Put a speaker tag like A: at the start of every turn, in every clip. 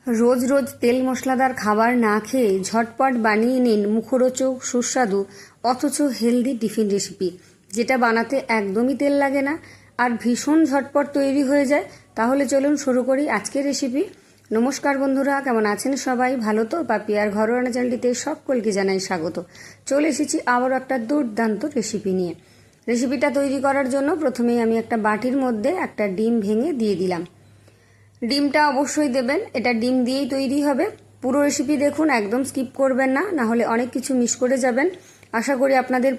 A: রোজ রোজ তেল মশলাদার খাবার না খেয়ে ঝটপট বানিয়ে নিন মুখরোচক সুস্বাদু অথচ হেলদি টিফিন রেসিপি, যেটা বানাতে একদমই তেল লাগে না আর ভীষণ ঝটপট তৈরি হয়ে যায়। তাহলে চলুন শুরু করি আজকের রেসিপি। নমস্কার বন্ধুরা, কেমন আছেন সবাই? ভালো তো? পাপিয়ার ঘরোয়া চ্যানেলটিতে সকলকে জানাই স্বাগত। চলে এসেছি আবারও একটা দুর্দান্ত রেসিপি নিয়ে। রেসিপিটা তৈরি করার জন্য প্রথমেই আমি একটা বাটির মধ্যে একটা ডিম ভেঙে দিয়ে দিলাম। ডিমটা অবশ্যই দেবেন, এটা ডিম দিয়েই তৈরি হবে। পুরো রেসিপি দেখুন, একদম স্কিপ করবেন না, না হলে অনেক কিছু মিস করে যাবেন। আশা করি আপনাদের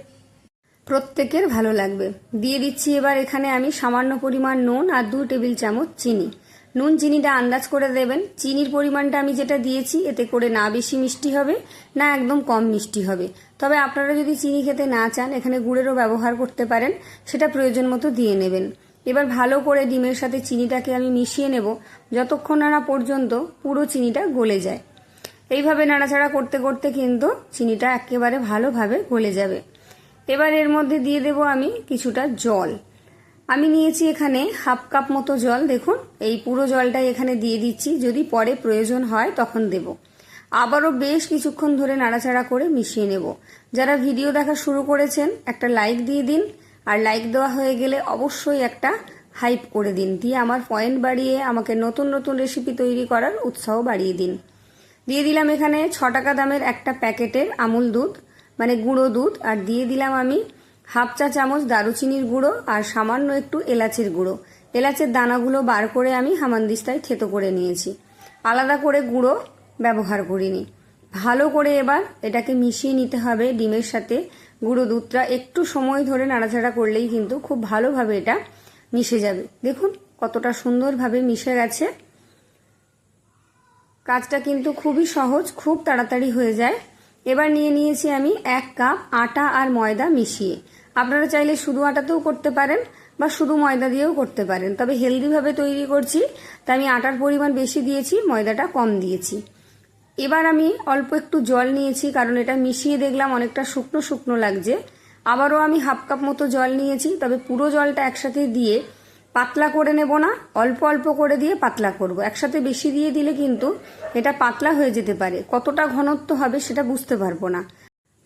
A: প্রত্যেকের ভালো লাগবে। দিয়ে দিচ্ছি এবার এখানে আমি সামান্য পরিমাণ নুন আর 2 টেবিল চামচ চিনি। নুন চিনিটা আন্দাজ করে দেবেন। চিনির পরিমাণটা আমি যেটা দিয়েছি এতে করে না বেশি মিষ্টি হবে না একদম কম মিষ্টি হবে। তবে আপনারা যদি চিনি খেতে না চান এখানে গুড়েরও ব্যবহার করতে পারেন, সেটা প্রয়োজন মতো দিয়ে নেবেন। এবার ভালো করে ডিমের সাথে চিনিটাকে আমি মিশিয়ে নেব যতক্ষণ না পর্যন্ত পুরো চিনিটা গলে যায়। এইভাবে নাড়াচাড়া করতে করতে কিন্তু চিনিটা একেবারে ভালোভাবে গলে যাবে। এবার এর মধ্যে দিয়ে দেব আমি কিছুটা জল। আমি নিয়েছি এখানে হাফ কাপ মতো জল। দেখুন, এই পুরো জলটাই এখানে দিয়ে দিচ্ছি, যদি পরে প্রয়োজন হয় তখন দেব। আবারও বেশ কিছুক্ষণ ধরে নাড়াচাড়া করে মিশিয়ে নেব। যারা ভিডিও দেখা শুরু করেছেন একটা লাইক দিয়ে দিন, আর লাইক দেওয়া হয়ে গেলে অবশ্যই একটা হাইপ করে দিন, দিয়ে আমার পয়েন্ট বাড়িয়ে আমাকে নতুন নতুন রেসিপি তৈরি করার উৎসাহ বাড়িয়ে দিন। দিয়ে দিলাম এখানে 6 টাকা দামের একটা প্যাকেটের আমুল দুধ, মানে গুঁড়ো দুধ, আর দিয়ে দিলাম আমি হাফ চা চামচ দারুচিনির গুঁড়ো আর সামান্য একটু এলাচের গুঁড়ো। এলাচের দানাগুলো বার করে আমি হামানদিস্তায় থেতো করে নিয়েছি, আলাদা করে গুঁড়ো ব্যবহার করিনি। ভালো করে এবার এটাকে মিশিয়ে নিতে হবে ডিমের সাথে। গুঁড়ো দুধটা একটু সময় ধরে নাড়াচাড়া করলেই কিন্তু খুব ভালোভাবে এটা মিশে যাবে। দেখুন কতটা সুন্দরভাবে মিশে গেছে। কাজটা কিন্তু খুবই সহজ, খুব তাড়াতাড়ি হয়ে যায়। এবার নিয়ে নিয়েছি আমি 1 কাপ আটা আর ময়দা মিশিয়ে। আপনারা চাইলে শুধু আটাতেও করতে পারেন বা শুধু ময়দা দিয়েও করতে পারেন, তবে হেলদিভাবে তৈরি করছি তাই আমি আটার পরিমাণ বেশি দিয়েছি, ময়দাটা কম দিয়েছি। এবার আমি অল্প একটু জল নিয়েছি, কারণ এটা মিশিয়ে দেখলাম অনেকটা শুকনো শুকনো লাগছে। আবারও আমি হাফ কাপ মতো জল নিয়েছি, তবে পুরো জলটা একসাথে দিয়ে পাতলা করে নেব না, অল্প অল্প করে দিয়ে পাতলা করব। একসাথে বেশি দিয়ে দিলে কিন্তু এটা পাতলা হয়ে যেতে পারে, কতটা ঘনত্ব হবে সেটা বুঝতে পারবো না।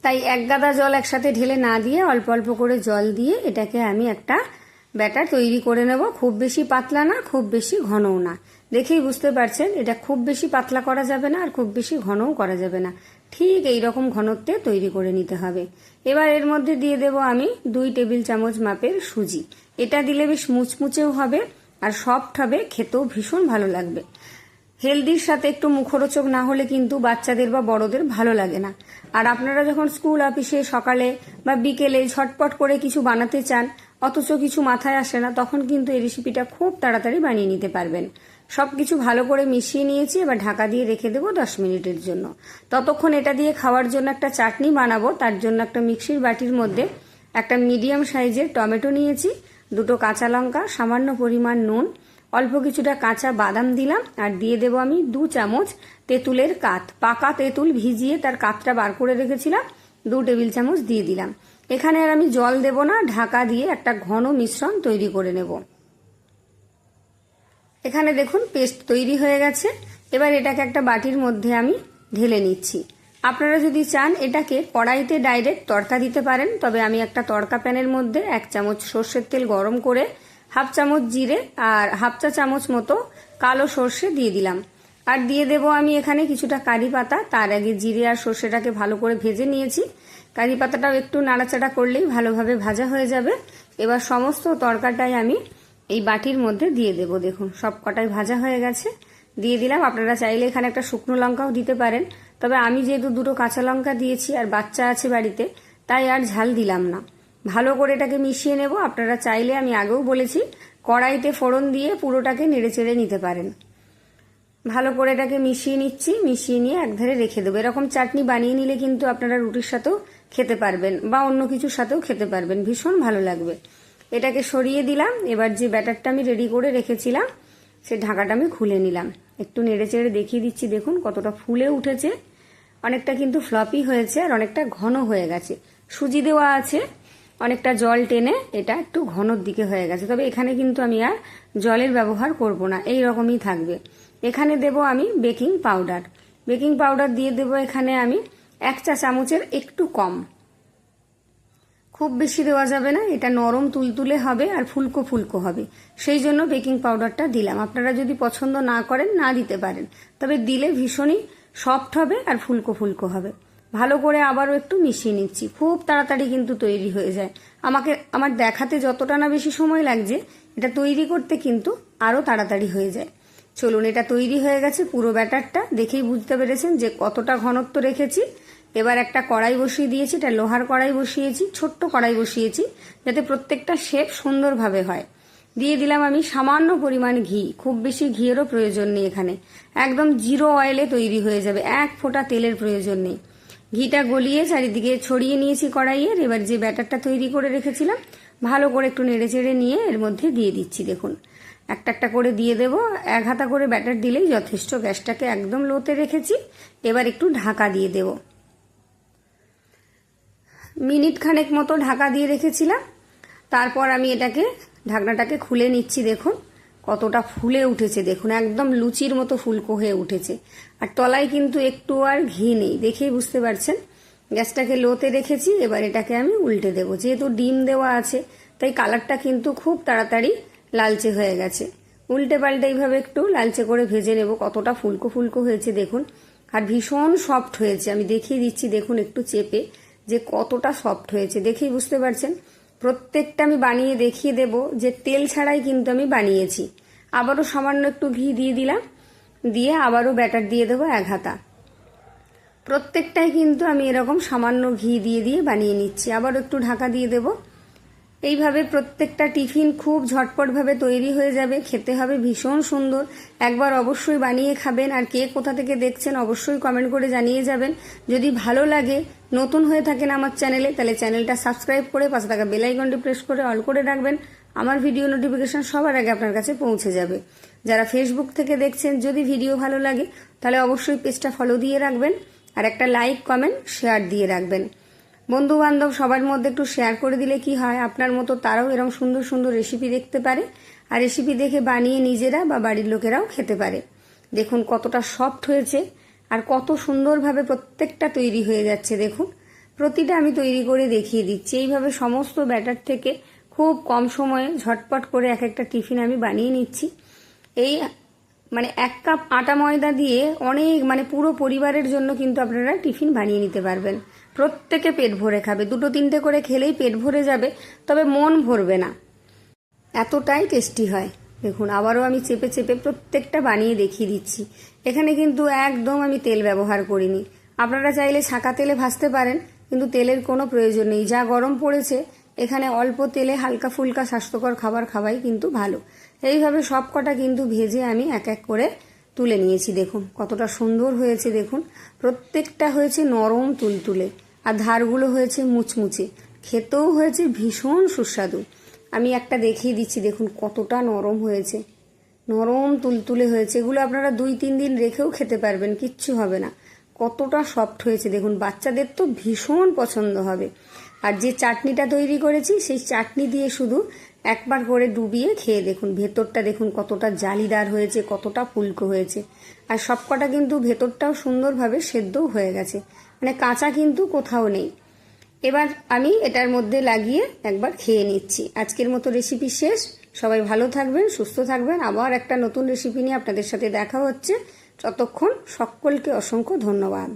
A: তাই এক গাদা জল একসাথে ঢেলে না দিয়ে অল্প অল্প করে জল দিয়ে এটাকে আমি একটা ব্যাটার তৈরি করে নেব। খুব বেশি পাতলা না, খুব বেশি ঘনও না। দেখেই বুঝতে পারছেন এটা খুব বেশি পাতলা করা যাবে না আর খুব বেশি ঘনও করা যাবে না, ঠিক এই রকম ঘনত্বে তৈরি করে নিতে হবে। এবার এর মধ্যে দিয়ে দেব আমি 2 টেবিল চামচ মাপের সুজি। এটা দিলে বেশ মুচমুচেও হবে আর সফট হবে, খেতেও ভীষণ ভালো লাগবে। হেলদির সাথে একটু মুখরোচক না হলে কিন্তু বাচ্চাদের বা বড়দের ভালো লাগে না। আর আপনারা যখন স্কুল অফিসে সকালে বা বিকেলে ঝটপট করে কিছু বানাতে চান অথচ কিছু মাথায় আসে না, তখন কিন্তু এই রেসিপিটা খুব তাড়াতাড়ি বানিয়ে নিতে পারবেন। সবকিছু ভালো করে মিশিয়ে নিয়েছি, এবার ঢাকা দিয়ে রেখে দেবো 10 মিনিটের জন্য। ততক্ষণ এটা দিয়ে খাওয়ার জন্য একটা চাটনি বানাবো। তার জন্য একটা মিক্সির বাটির মধ্যে একটা মিডিয়াম সাইজের টমেটো নিয়েছি, 2টো কাঁচা লঙ্কা, সামান্য পরিমাণ নুন, অল্প কিছুটা কাঁচা বাদাম দিলাম, আর দিয়ে দেবো আমি 2 চামচ তেঁতুলের কাত। পাকা তেঁতুল ভিজিয়ে তার কাতটা বার করে রেখেছিলাম, 2 টেবিল চামচ দিয়ে দিলাম। এখানে আর আমি জল দেব না, ঢাকা দিয়ে একটা ঘন মিশ্রণ তৈরি করে নেব। এখানে দেখুন পেস্ট তৈরি হয়ে গেছে। এবার এটাকে একটা বাটির মধ্যে আমি ঢেলে নিচ্ছি। আপনারা যদি চান এটাকে কড়াইতে ডাইরেক্ট তড়কা দিতে পারেন, তবে আমি একটা তড়কা প্যানের মধ্যে 1 চামচ সর্ষের তেল গরম করে হাফ চামচ জিরে আর হাফ চা চামচ মতো কালো সর্ষে দিয়ে দিলাম। আর দিয়ে দেব আমি এখানে কিছুটা কারি পাতা। তার আগে জিরে আর সর্ষেটাকে ভালো করে ভেজে নিয়েছি। কারি পাতাটাও একটু নাড়াচাড়া করলেই ভালোভাবে ভাজা হয়ে যাবে। এবার সমস্ত তড়কাটাই আমি এই বাটির মধ্যে দিয়ে দেব। দেখুন সব কটাই ভাজা হয়ে গেছে, দিয়ে দিলাম। আপনারা চাইলে এখানে একটা শুকনো লঙ্কাও দিতে পারেন, তবে আমি যেহেতু 2টো কাঁচা লঙ্কা দিয়েছি আর বাচ্চা আছে বাড়িতে, তাই আর ঝাল দিলাম না। ভালো করে এটাকে মিশিয়ে নেব। আপনারা চাইলে, আমি আগেও বলেছি, কড়াইতে ফোড়ন দিয়ে পুরোটাকে নেড়েচেড়ে নিতে পারেন। ভালো করে এটাকে মিশিয়ে নিচ্ছি, মিশিয়ে নিয়ে একধারে রেখে দেবো। এরকম চাটনি বানিয়ে নিলে কিন্তু আপনারা রুটির সাথেও খেতে পারবেন বা অন্য কিছুর সাথেও খেতে পারবেন, ভীষণ ভালো লাগবে। এটাকে সরিয়ে দিলাম। এবার যে ব্যাটারটা আমি রেডি করে রেখেছিলাম সে ঢাকাটা আমি খুলে নিলাম। একটু নেড়েচেড়ে দেখিয়ে দিচ্ছি, দেখুন কতটা ফুলে উঠেছে। অনেকটা কিন্তু ফ্লপি হয়েছে আর অনেকটা ঘন হয়ে গেছে। সুজি দেওয়া আছে, অনেকটা জল টেনে এটা একটু ঘনর দিকে হয়ে গেছে। তবে এখানে কিন্তু আমি আর জলের ব্যবহার করব না, এই রকমই থাকবে। এখানে দেব আমি বেকিং পাউডার। বেকিং পাউডার দিয়ে দেব এখানে আমি 1 চা চামচের একটু কম, খুব বেশি দেওয়া যাবে না, এটা নরম তুলতুলে হবে আর ফুলকো ফুলকো হবে, সেই জন্য বেকিং পাউডারটা দিলাম। আপনারা যদি পছন্দ না করেন না দিতে পারেন, তবে দিলে ভীষণই সফট হবে আর ফুলকো ফুলকো হবে। ভালো করে আবারও একটু মিশিয়ে নিচ্ছি। খুব তাড়াতাড়ি কিন্তু তৈরি হয়ে যায়। আমার দেখাতে যতটা না বেশি সময় লাগছে, এটা তৈরি করতে কিন্তু আরও তাড়াতাড়ি হয়ে যায়। চলুন, এটা তৈরি হয়ে গেছে। পুরো ব্যাটারটা দেখেই বুঝতে পেরেছেন যে কতটা ঘনত্ব রেখেছি। এবার একটা কড়াই বসিয়ে দিয়েছি, এটা লোহার কড়াই বসিয়েছি, ছোট্ট কড়াই বসিয়েছি যাতে প্রত্যেকটা শেপ সুন্দরভাবে হয়। দিয়ে দিলাম আমি সামান্য পরিমাণ ঘি, খুব বেশি ঘিয়েরও প্রয়োজন নেই এখানে, একদম জিরো অয়েলে তৈরি হয়ে যাবে, 1 ফোঁটা তেলের প্রয়োজন নেই। ঘিটা গলিয়ে চারিদিকে ছড়িয়ে নিয়েছি কড়াইয়ের। এবার যে ব্যাটারটা তৈরি করে রেখেছিলাম ভালো করে একটু নেড়ে চেড়ে নিয়ে এর মধ্যে দিয়ে দিচ্ছি। দেখুন, একটা একটা করে দিয়ে দেব, 1 হাতা করে ব্যাটার দিলেই যথেষ্ট। গ্যাসটাকে একদম লোতে রেখেছি। এবার একটু ঢাকা দিয়ে দেব, মিনিট খানেক মতো ঢাকা দিয়ে রেখেছিলাম। তারপর আমি ঢাকনাটাকে খুলে নিচ্ছি। দেখুন কতটা ফুলে উঠেছে, দেখুন একদম লুচির মতো ফুলকো হয়ে উঠেছে। আর তলায় কিন্তু একটু আর ঘি নেই, দেখেই বুঝতে পারছেন। গ্যাসটাকে লোতে রেখেছি। এবার এটাকে আমি উল্টে দেবো, যেহেতু ডিম দেওয়া আছে তাই কালারটা কিন্তু খুব তাড়াতাড়ি লালচে হয়ে গেছে। উল্টে পাল্টে এইভাবে একটু লালচে করে ভেজে নেব। কতটা ফুলকো ফুলকো হয়েছে দেখুন, আর ভীষণ সফট হয়েছে। আমি দেখিয়ে দিচ্ছি, দেখুন একটু চেপে যে কতটা সফট হয়েছে, দেখেই বুঝতে পারছেন। প্রত্যেকটা আমি বানিয়ে দেখিয়ে দেব যে তেল ছাড়াই কিন্তু আমি বানিয়েছি। আবারও সামান্য একটু ঘি দিয়ে দিলাম, দিয়ে আবারও ব্যাটার দিয়ে দেবো 1 হাতা। প্রত্যেকটাই কিন্তু আমি এরকম সামান্য ঘি দিয়ে দিয়ে বানিয়ে নিচ্ছি। আবার একটু ঢাকা দিয়ে দেব। এইভাবে প্রত্যেকটা টিফিন খুব ঝটপটভাবে তৈরি হয়ে যাবে, খেতে হবে ভীষণ সুন্দর। একবার অবশ্যই বানিয়ে খাবেন। আর কে কোথা থেকে দেখছেন অবশ্যই কমেন্ট করে জানিয়ে যাবেন। যদি ভালো লাগে, নতুন হয়ে থাকেন আমার চ্যানেলে, তাহলে চ্যানেলটা সাবস্ক্রাইব করে পাশে থাকা বেল আইকনটি প্রেস করে অল করে রাখবেন। আমার ভিডিও নোটিফিকেশন সবার আগে আপনার কাছে পৌঁছে যাবে। যারা ফেসবুক থেকে দেখছেন, যদি ভিডিও ভালো লাগে তাহলে অবশ্যই পেজটা ফলো দিয়ে রাখবেন, আর একটা লাইক কমেন্ট শেয়ার দিয়ে রাখবেন। বন্ধু বান্ধব সবার মধ্যে একটু শেয়ার করে দিলে কি হয়, আপনার মতো তারাও এরকম সুন্দর সুন্দর রেসিপি দেখতে পারে, আর রেসিপি দেখে বানিয়ে নিজেরা বা বাড়ির লোকেরাও খেতে পারে। দেখুন কতটা সফট হয়েছে আর কত সুন্দরভাবে প্রত্যেকটা তৈরি হয়ে যাচ্ছে। দেখুন প্রতিটা আমি তৈরি করে দেখিয়ে দিচ্ছি। এইভাবে সমস্ত ব্যাটার থেকে খুব কম সময়ে ঝটপট করে এক একটা টিফিন আমি বানিয়ে নিচ্ছি। এই 1 কাপ আটা ময়দা দিয়ে অনেক পুরো পরিবারের জন্য কিন্তু আপনারা টিফিন বানিয়ে নিতে পারবেন। প্রত্যেকে পেট ভরে খাবে, 2-3টে করে খেলেই পেট ভরে যাবে, তবে মন ভরবে না, এতটাই টেস্টি হয়। দেখুন আবারও আমি চেপে চেপে প্রত্যেকটা বানিয়ে দেখিয়ে দিচ্ছি। এখানে কিন্তু একদম আমি তেল ব্যবহার করিনি। আপনারা চাইলে ছাঁকা তেলে ভাজতে পারেন, কিন্তু তেলের কোনো প্রয়োজন নেই। যা গরম পড়েছে, এখানে অল্প তেলে হালকা ফুলকা স্বাস্থ্যকর খাবার খাওয়াই কিন্তু ভালো। এইভাবে সব কটা কিন্তু ভেজে আমি এক এক করে তুলে নিয়েছি। দেখুন কতটা সুন্দর হয়েছে। দেখুন প্রত্যেকটা হয়েছে নরম তুলতুলে, আর ধারগুলো হয়েছে মুচমুচে, খেতেও হয়েছে ভীষণ সুস্বাদু। আমি একটা দেখিয়ে দিচ্ছি, দেখুন কতটা নরম হয়েছে, নরম তুলতুলে হয়েছে। এগুলো আপনারা 2-3 দিন রেখেও খেতে পারবেন, কিচ্ছু হবে না। কতটা সফট হয়েছে দেখুন, বাচ্চাদের তো ভীষণ পছন্দ হবে। আর যে চাটনিটা তৈরি করেছি, সেই চাটনি দিয়ে শুধু একবার করে ডুবিয়ে খেয়ে দেখুন। ভেতরটা দেখুন কতটা জালিদার হয়েছে, কতটা ফুলকো হয়েছে, আর সবকটা কিন্তু ভেতরটাও সুন্দরভাবে সেদ্ধও হয়ে গেছে, কাঁচা কিন্তু কোথাও নেই। এবার আমি এটার মধ্যে লাগিয়ে একবার খেয়ে নিচ্ছি। আজকের মতো রেসিপি শেষ। সবাই ভালো থাকবেন, সুস্থ থাকবেন। আবার একটা নতুন রেসিপি নিয়ে আপনাদের সাথে দেখা হচ্ছে। ততক্ষণ সকলকে অসংখ্য ধন্যবাদ।